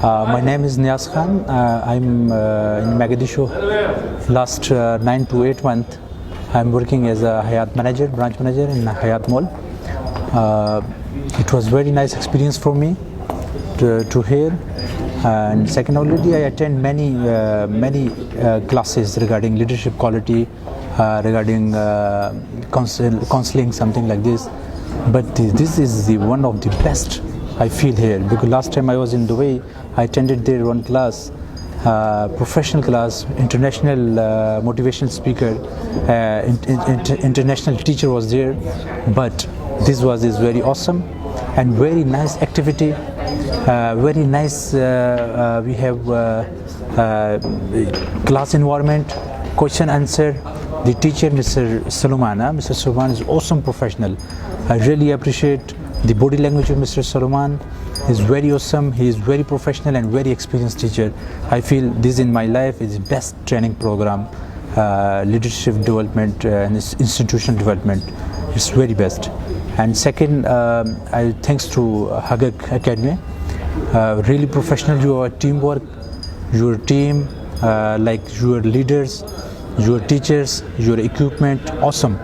My name is NIAZ Khain. I'm in Mogadishu last 9 to 8 months. I'm working as a hayat manager, branch manager in Hayat Mall. It was very nice experience for me to hear. And second, already I attend many classes regarding leadership quality, regarding counseling, something like this. But this is the one of the best I feel here, because last time I was in Dubai, I attended there one class, professional class, international motivational speaker, international teacher was there. But this is very awesome and very nice activity. Very nice. We have class environment, question answer. The teacher, Mr. Salman is awesome professional. I really appreciate the body language of Mr. Salman. Is very awesome. He is very professional and very experienced teacher. I feel this in my life is the best training program, leadership development and institutional development. It's very best. And second, thanks to Hayat Academy. Really professional. Your teamwork, your team, like your leaders, your teachers, your equipment, awesome.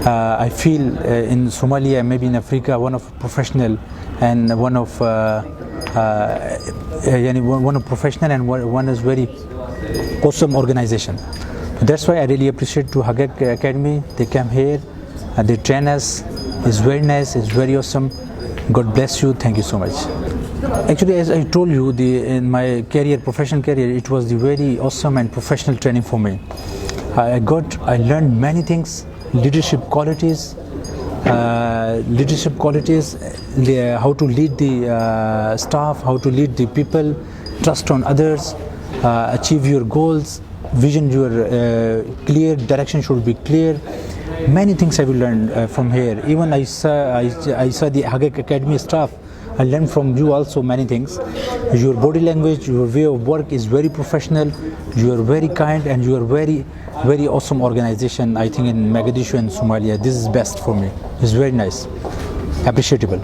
I feel in Somalia, maybe in Africa, one of professional and one of professional and one is very awesome organization. That's why I really appreciate to Hayat Academy. They come here, they train us. It's very nice. It's very awesome. God bless you. Thank you so much. Actually, as I told you, in my career, professional career, it was the very awesome and professional training for me. I learned many things, leadership qualities, how to lead the staff, how to lead the people, trust on others, achieve your goals, vision, your clear direction should be clear. Many things I will learn from here. Even I saw the Hayat Academy staff. I learned from you also many things. Your body language, your way of work is very professional. You are very kind and you are very awesome organization. I think in Mogadishu and Somalia, this is best for me. It's very nice, appreciable.